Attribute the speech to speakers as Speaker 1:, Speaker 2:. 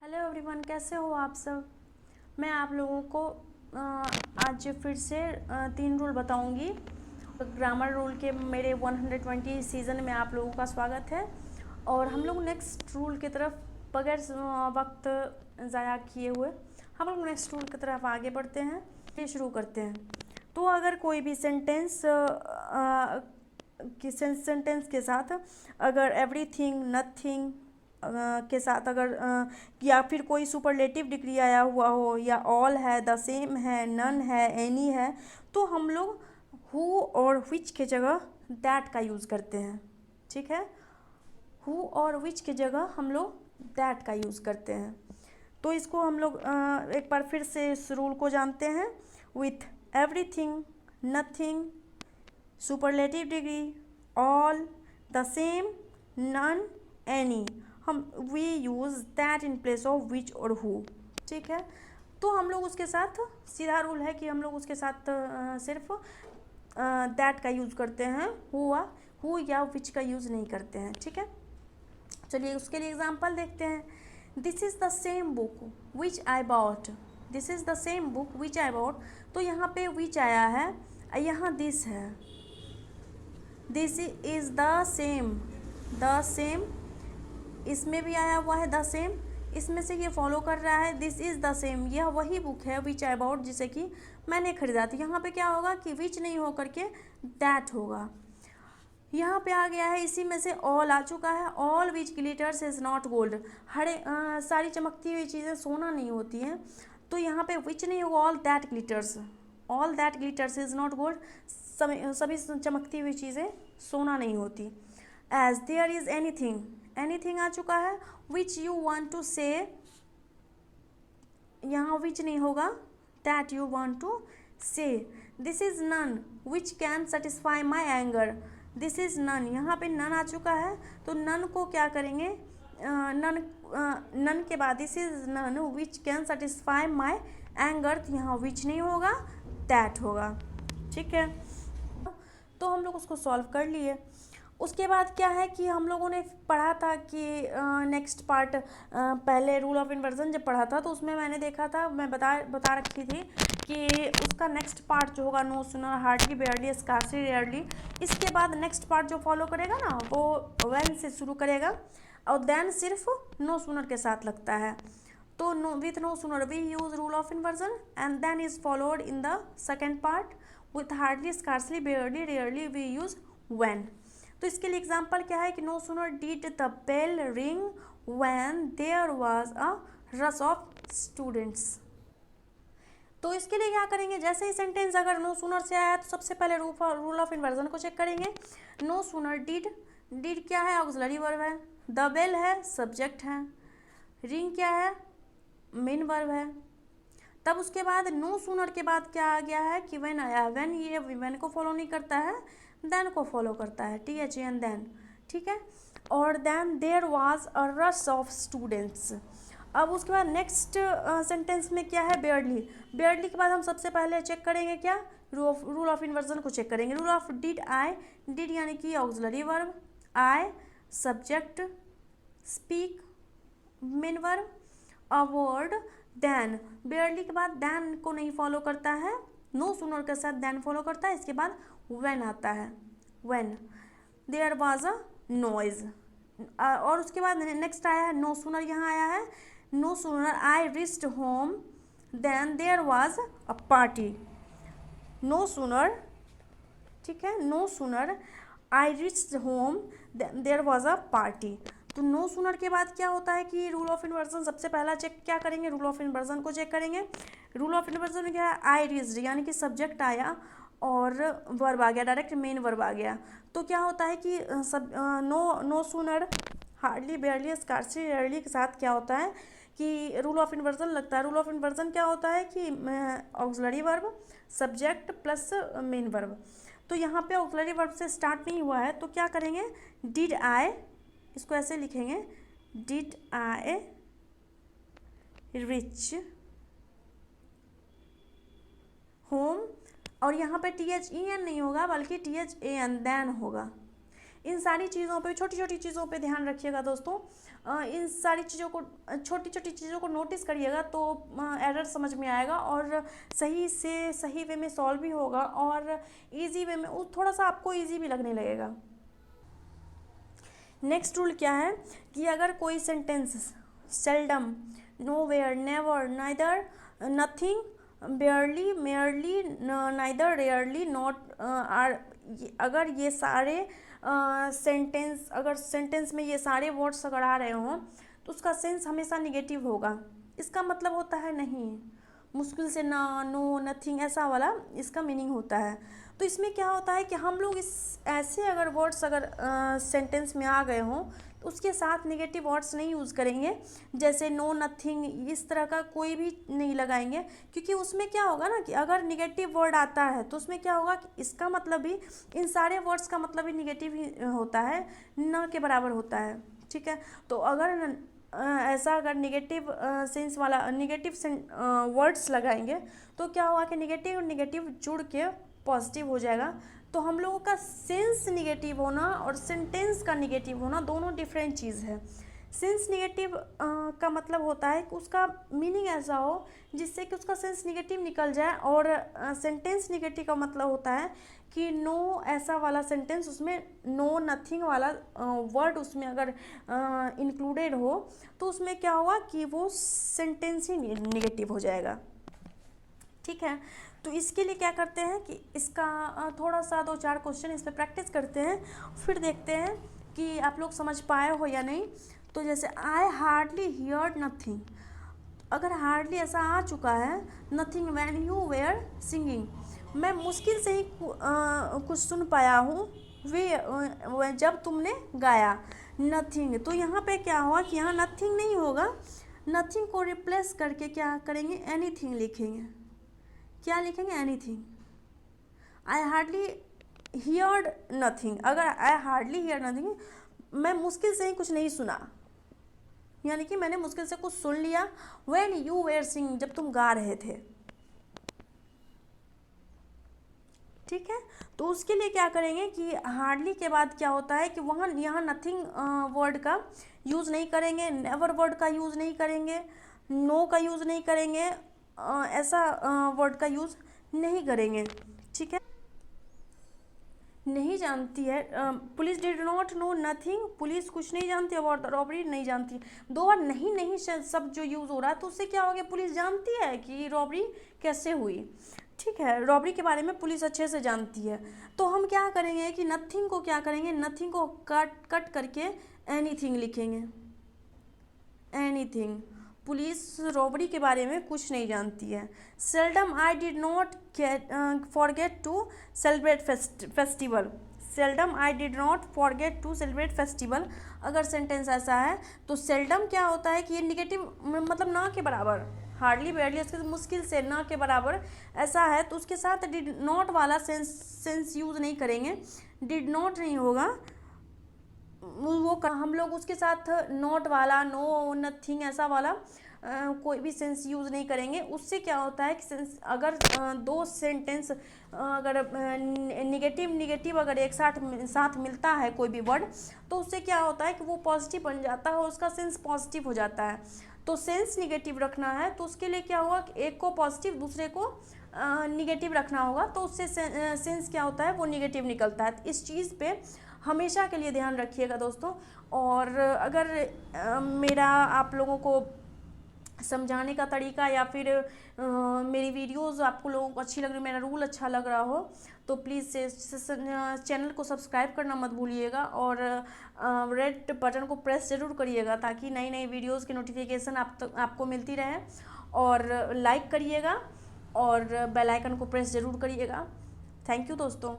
Speaker 1: Hello everyone, कैसे हो आप सब। मैं आप लोगों को आज फिर से 3 रूल बताऊंगी। ग्रामर रूल के मेरे 120 सीज़न में आप लोगों का स्वागत है। और हम लोग नेक्स्ट रूल की तरफ बगैर वक्त ज़ाया किए हुए हम लोग नेक्स्ट रूल की तरफ आगे बढ़ते हैं। ये शुरू करते हैं। तो अगर कोई भी सेंटेंस के साथ अगर एवरीथिंग, नथिंग के साथ अगर या फिर कोई सुपरलेटिव डिग्री आया हुआ हो, या ऑल है, द सेम है, नन है, एनी है, तो हम लोग हु और विच के जगह दैट का यूज़ करते हैं। ठीक है, हु और विच के जगह हम लोग दैट का यूज़ करते हैं। तो इसको हम लोग एक बार फिर से इस रूल को जानते हैं। With everything, nothing, superlative degree, all, the same, none, any, हम we use that in place of which or who. ठीक है, तो हम लोग उसके साथ सीधा रूल है कि हम लोग उसके साथ सिर्फ दैट का यूज़ करते हैं, हु या विच का यूज़ नहीं करते हैं। ठीक है, चलिए उसके लिए एग्जांपल देखते हैं। This is the same book which I bought. This is the same book which I bought. तो यहाँ पे विच आया है, यहाँ दिस है। This is the same, the same, इसमें भी आया हुआ है द सेम। इसमें से ये फॉलो कर रहा है दिस इज़ द सेम, यह वही बुक है विच आई बॉट जिसे कि मैंने खरीदा था। यहाँ पे क्या होगा कि विच नहीं हो करके दैट होगा। यहाँ पे आ गया है, इसी में से ऑल आ चुका है। All which glitters is not gold. सारी चमकती हुई चीज़ें सोना नहीं होती हैं। तो यहाँ पे विच नहीं होगा, all that glitters. All that glitters is not gold, सभी चमकती हुई चीज़ें सोना नहीं होती। As there is anything, anything आ चुका है। विच यू वांट टू से, यहाँ विच नहीं होगा, that you want to say. This is none which can satisfy my anger. This is none, यहाँ पे नन आ चुका है। तो नन को क्या करेंगे, नन के बाद this is none which can satisfy my anger, यहाँ विच नहीं होगा, दैट होगा। ठीक है, तो हम लोग उसको सॉल्व कर लिए। उसके बाद क्या है कि हम लोगों ने पढ़ा था कि नेक्स्ट पार्ट, पहले रूल ऑफ इन्वर्जन जब पढ़ा था तो उसमें मैंने देखा था, मैं बता रखी थी कि उसका नेक्स्ट पार्ट जो होगा no sooner, hardly, बेयरली, scarcely, rarely, इसके बाद नेक्स्ट पार्ट जो फॉलो करेगा ना वो व्हेन से शुरू करेगा और देन सिर्फ नो सुनर के साथ लगता है। तो with no sooner we use rule of inversion and then is followed in the second part. With hardly, scarcely, barely, rarely we use when. तो इसके लिए एग्जाम्पल क्या है कि no sooner did the bell ring when there was a rush of students. तो इसके लिए क्या करेंगे, जैसे ही सेंटेंस अगर नो सुनर से आया तो सबसे पहले रूल ऑफ इन्वर्जन को चेक करेंगे। नो सुनर डिड, डिड क्या है, ऑक्सिलरी वर्ब है। द बेल है, सब्जेक्ट है। रिंग क्या है, मेन वर्ब है। तब उसके बाद नो सुनर के बाद क्या आ गया है कि व्हेन आया है। व्हेन, ये व्हेन को फॉलो नहीं करता है, देन को फॉलो करता है, THEN, देन। ठीक है, और then there was a rush of students. अब उसके बाद नेक्स्ट सेंटेंस में क्या है, बेयरली। बेयरली के बाद हम सबसे पहले चेक करेंगे क्या, रूल ऑफ इन्वर्जन को चेक करेंगे। Rule of did I, did यानी कि auxiliary verb, I subject, speak main verb, a word, then. Barely के बाद देन को नहीं फॉलो करता है, नो सुनर के साथ देन फॉलो करता है। इसके बाद व्हेन आता है, when there was a noise. और उसके बाद नेक्स्ट आया है नो सुनर, यहाँ आया है no sooner I reached home then there was a party. No sooner, ठीक है, no sooner I reached home then there was a party. तो नो सुनर के बाद क्या होता है कि रूल ऑफ इन्वर्जन सबसे पहला चेक क्या करेंगे, रूल ऑफ इन्वर्जन को चेक करेंगे। रूल ऑफ इन्वर्जन में क्या है, आई रीच्ड यानी कि सब्जेक्ट आया और वर्ब आ गया, डायरेक्ट मेन वर्ब आ गया। तो क्या होता है कि नो सुनर, हार्डली, बेयरली, स्कार्सली, रेयरली के साथ क्या होता है कि रूल ऑफ इन्वर्जन लगता है। रूल ऑफ इन्वर्जन क्या होता है कि auxiliary verb, subject plus main verb. तो यहाँ पे ऑक्सिलरी वर्ब से स्टार्ट नहीं हुआ है तो क्या करेंगे, डिड आई, इसको ऐसे लिखेंगे, डिड आई रिच होम, और यहाँ पे THEN नहीं होगा बल्कि THAN, देन होगा। इन सारी चीज़ों पे, छोटी छोटी चीज़ों पे ध्यान रखिएगा दोस्तों। इन सारी चीज़ों को, छोटी छोटी चीज़ों को नोटिस करिएगा तो एरर समझ में आएगा और सही से सही वे में सॉल्व भी होगा और इजी वे में थोड़ा सा आपको इजी भी लगने लगेगा। नेक्स्ट रूल क्या है कि अगर कोई sentence seldom, nowhere, never, neither, nothing, barely, merely, neither, rarely, not or, अगर ये सारे सेंटेंस, अगर सेंटेंस में ये सारे वर्ड्स अगर आ रहे हों तो उसका सेंस हमेशा निगेटिव होगा। इसका मतलब होता है नहीं, मुश्किल से, ना, नो, नथिंग, ऐसा वाला इसका मीनिंग होता है। तो इसमें क्या होता है कि हम लोग इस ऐसे अगर वर्ड्स अगर सेंटेंस में आ गए हों तो उसके साथ नेगेटिव वर्ड्स नहीं यूज़ करेंगे, जैसे नो, नथिंग, इस तरह का कोई भी नहीं लगाएंगे, क्योंकि उसमें क्या होगा ना कि अगर नेगेटिव वर्ड आता है तो उसमें क्या होगा कि इसका मतलब भी, इन सारे वर्ड्स का मतलब भी निगेटिव ही होता है, न के बराबर होता है। ठीक है, तो अगर ऐसा अगर निगेटिव सेंस वाला निगेटिव वर्ड्स लगाएंगे तो क्या होगा कि निगेटिव और निगेटिव जुड़ के पॉजिटिव हो जाएगा। तो हम लोगों का सेंस निगेटिव होना और सेंटेंस का निगेटिव होना दोनों डिफरेंट चीज़ है। सेंस निगेटिव का मतलब होता है कि उसका मीनिंग ऐसा हो जिससे कि उसका सेंस निगेटिव निकल जाए, और सेंटेंस निगेटिव का मतलब होता है कि नो, ऐसा वाला सेंटेंस, उसमें नो, नथिंग वाला वर्ड उसमें अगर इंक्लूडेड हो तो उसमें क्या होगा कि वो सेंटेंस ही निगेटिव हो जाएगा। ठीक है, तो इसके लिए क्या करते हैं कि इसका थोड़ा सा 2-4 क्वेश्चन इस पर प्रैक्टिस करते हैं, फिर देखते हैं कि आप लोग समझ पाए हो या नहीं। तो जैसे आई हार्डली हियर्ड नथिंग, अगर हार्डली ऐसा आ चुका है, nothing when you were singing, मैं मुश्किल से ही कुछ सुन पाया हूँ वे जब तुमने गाया, नथिंग, तो यहाँ पे क्या हुआ कि यहाँ नथिंग नहीं होगा, नथिंग को रिप्लेस करके क्या करेंगे, एनीथिंग लिखेंगे। क्या लिखेंगे, एनीथिंग। आई हार्डली हियर्ड नथिंग, अगर आई हार्डली हियर नथिंग, मैं मुश्किल से ही कुछ नहीं सुना, यानी कि मैंने मुश्किल से कुछ सुन लिया, व्हेन यू वेयर सिंगिंग, जब तुम गा रहे थे। ठीक है, तो उसके लिए क्या करेंगे कि हार्डली के बाद क्या होता है कि वहाँ यहाँ नथिंग वर्ड का यूज़ नहीं करेंगे, नेवर वर्ड का यूज़ नहीं करेंगे, नो का यूज़ नहीं करेंगे, ऐसा वर्ड का यूज़ नहीं करेंगे। ठीक है, नहीं जानती है, police did not know nothing, police कुछ नहीं जानती, और रॉबरी नहीं जानती, 2 बार नहीं नहीं सब जो यूज़ हो रहा है तो उससे क्या हो गया, पुलिस जानती है कि रॉबरी कैसे हुई। ठीक है, रॉबरी के बारे में पुलिस अच्छे से जानती है। तो हम क्या करेंगे कि नथिंग को क्या करेंगे, नथिंग को कट करके एनीथिंग लिखेंगे। एनीथिंग, पुलिस रॉबरी के बारे में कुछ नहीं जानती है। Seldom I did not forget to celebrate festival, seldom I did not forget to celebrate festival, अगर सेंटेंस ऐसा है तो सेल्डम क्या होता है कि ये निगेटिव मतलब ना के बराबर, हार्डली, बेयरली, इसके मुश्किल से, ना के बराबर ऐसा है तो उसके साथ डिड नॉट वाला सेंस यूज़ नहीं करेंगे, डिड नॉट नहीं होगा वो हम लोग उसके साथ नॉट वाला, नो, नथिंग, ऐसा वाला कोई भी सेंस यूज़ नहीं करेंगे। उससे क्या होता है कि सेंस अगर 2 सेंटेंस अगर निगेटिव अगर एक साथ मिलता है कोई भी वर्ड, तो उससे क्या होता है कि वो पॉजिटिव बन जाता है, उसका सेंस पॉजिटिव हो जाता है। तो सेंस निगेटिव रखना है तो उसके लिए क्या हुआ कि एक को पॉजिटिव, दूसरे को निगेटिव रखना होगा, तो उससे सेंस क्या होता है, वो निगेटिव निकलता है। तो इस चीज़ पे हमेशा के लिए ध्यान रखिएगा दोस्तों। और अगर मेरा आप लोगों को समझाने का तरीका या फिर मेरी वीडियोस आपको लोगों को अच्छी लग रही, मेरा रूल अच्छा लग रहा हो तो प्लीज़ चैनल को सब्सक्राइब करना मत भूलिएगा, और रेड बटन को प्रेस ज़रूर करिएगा ताकि नई नई वीडियोस की नोटिफिकेशन आपको मिलती रहे, और लाइक करिएगा और बेल आइकन को प्रेस ज़रूर करिएगा। थैंक यू दोस्तों।